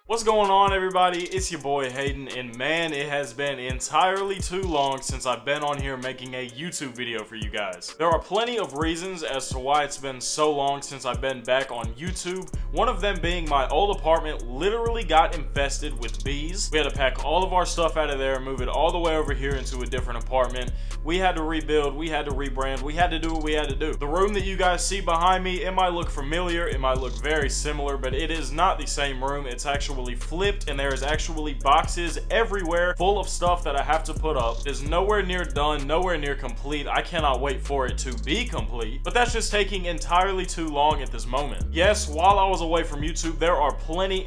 What's going on, everybody? It's your boy Haydxn, and man, it has been entirely too long since I've been on here making a YouTube video for you guys. There are plenty of reasons as to why it's been so long since I've been back on YouTube. One of them being my old apartment literally got infested with bees. We had to pack all of our stuff out of there, move it all the way over here into a different apartment. We had to rebuild, we had to rebrand, we had to do what we had to do. The room that you guys see behind me, it might look familiar, it might look very similar, but it is not the same room. It's actually flipped, and there is actually boxes everywhere full of stuff that I have to put up. It is nowhere near done, nowhere near complete. I cannot wait for it to be complete, but that's just taking entirely too long at this moment. Yes, while I was away from YouTube, there are plenty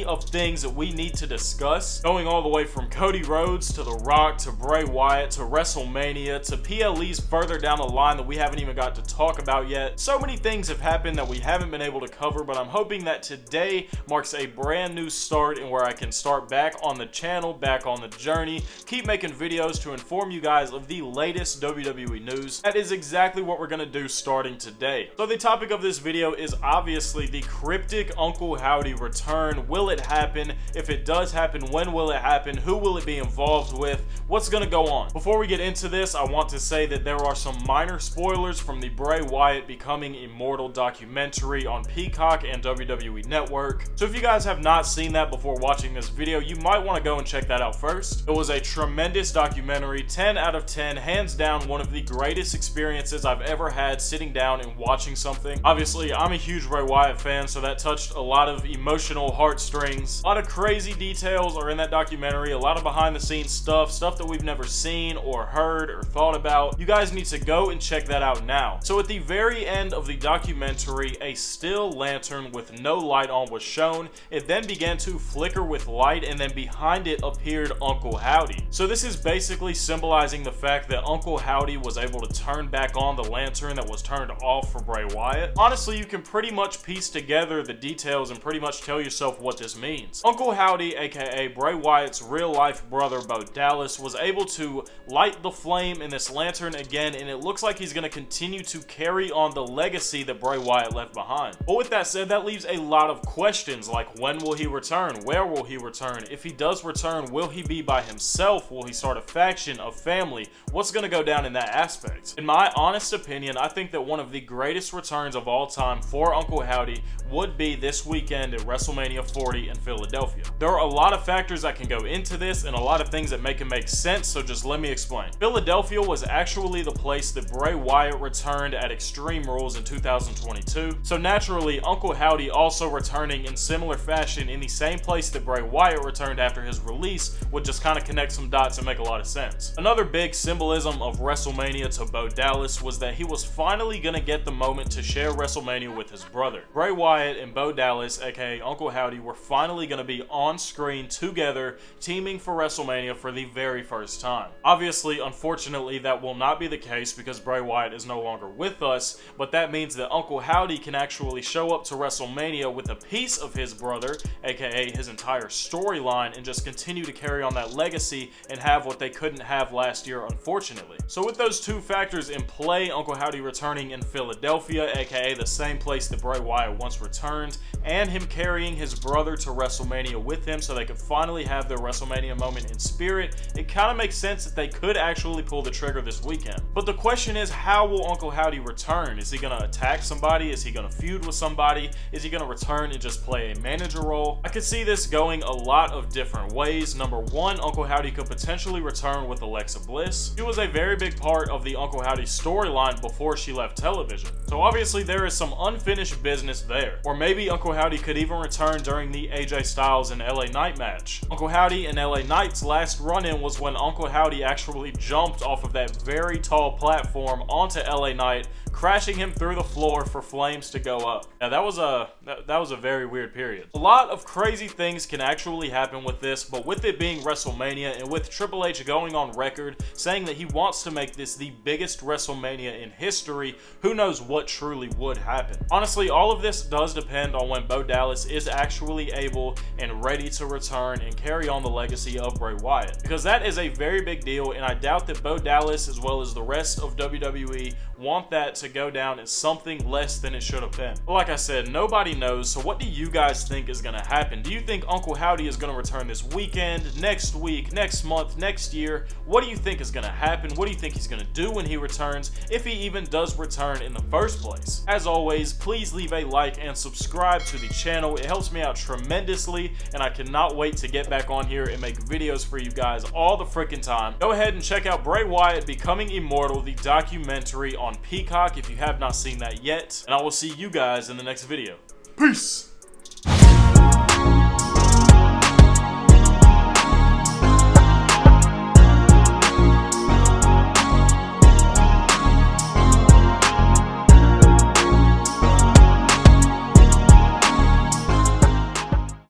of things that we need to discuss, going all the way from Cody Rhodes to The Rock to Bray Wyatt to WrestleMania to PLEs further down the line that we haven't even got to talk about yet. So many things have happened that we haven't been able to cover, but I'm hoping that today marks a brand new start and where I can start back on the channel, back on the journey, keep making videos to inform you guys of the latest WWE news. That is exactly what we're going to do starting today. So the topic of this video is obviously the cryptic Uncle Howdy return. Will it happen? If it does happen, when will it happen? Who will it be involved with? What's going to go on? Before we get into this, I want to say that there are some minor spoilers from the Bray Wyatt Becoming Immortal documentary on Peacock and WWE Network. So if you guys have not seen that before watching this video, you might want to go and check that out first. It was a tremendous documentary, 10 out of 10, hands down one of the greatest experiences I've ever had sitting down and watching something. Obviously, I'm a huge Bray Wyatt fan, so that touched a lot of emotional heartstrings. A lot of crazy details are in that documentary, a lot of behind the scenes stuff that we've never seen or heard or thought about. You guys need to go and check that out now. So at the very end of the documentary, a still lantern with no light on was shown. It then began to flicker with light, and then behind it appeared Uncle Howdy. So this is basically symbolizing the fact that Uncle Howdy was able to turn back on the lantern that was turned off for Bray Wyatt. Honestly, you can pretty much piece together the details and pretty much tell yourself what this means. Uncle Howdy, aka Bray Wyatt's real life brother Bo Dallas, was able to light the flame in this lantern again, and it looks like he's going to continue to carry on the legacy that Bray Wyatt left behind. But with that said, that leaves a lot of questions, like when will he return? Where will he return? If he does return, will he be by himself? Will he start a faction, a family? What's going to go down in that aspect? In my honest opinion, I think that one of the greatest returns of all time for Uncle Howdy would be this weekend at WrestleMania 40 in Philadelphia. There are a lot of factors that can go into this and a lot of things that make it make sense, so just let me explain. Philadelphia was actually the place that Bray Wyatt returned at Extreme Rules in 2022, so naturally Uncle Howdy also returning in similar fashion in the same place that Bray Wyatt returned after his release would just kind of connect some dots and make a lot of sense. Another big symbolism of WrestleMania to Bo Dallas was that he was finally going to get the moment to share WrestleMania with his brother. Bray Wyatt and Bo Dallas, aka Uncle Howdy, were finally going to be on screen together, teaming for WrestleMania for the very first time. Obviously, unfortunately, that will not be the case because Bray Wyatt is no longer with us, but that means that Uncle Howdy can actually show up to WrestleMania with a piece of his brother, aka his entire storyline, and just continue to carry on that legacy and have what they couldn't have last year, unfortunately. So with those two factors in play, Uncle Howdy returning in Philadelphia, aka the same place that Bray Wyatt once returned, and him carrying his brother to WrestleMania with him so they could finally have their WrestleMania moment in spirit, it kind of makes sense that they could actually pull the trigger this weekend. But the question is, how will Uncle Howdy return? Is he going to attack somebody? Is he going to feud with somebody? Is he going to return and just play a manager role? I could see this going a lot of different ways. Number one, Uncle Howdy could potentially return with Alexa Bliss. She was a very big part of the Uncle Howdy storyline before she left television. So obviously there is some unfinished business there. Or maybe Uncle Howdy could even return during the AJ Styles and LA Knight match. Uncle Howdy and LA Knight's last run-in was when Uncle Howdy actually jumped off of that very tall platform onto LA Knight, crashing him through the floor for flames to go up. Now that was a very weird period. A lot of crazy things can actually happen with this, but with it being WrestleMania and with Triple H going on record saying that he wants to make this the biggest WrestleMania in history, who knows what truly would happen. Honestly, all of this does depend on when Bo Dallas is actually able and ready to return and carry on the legacy of Bray Wyatt, because that is a very big deal, and I doubt that Bo Dallas as well as the rest of WWE want that to go down as something less than it should have been. But like I said, nobody knows, so what do you guys think is gonna happen? Do you think Uncle Howdy is gonna return this weekend, next week, next month, next year? What do you think is gonna happen? What do you think he's gonna do when he returns, if he even does return in the first place? As always, please leave a like and subscribe to the channel. It helps me out tremendously, and I cannot wait to get back on here and make videos for you guys all the freaking time. Go ahead and check out Bray Wyatt Becoming Immortal, the documentary on Peacock if you have not seen that yet, and I will see you guys in the next video. Peace!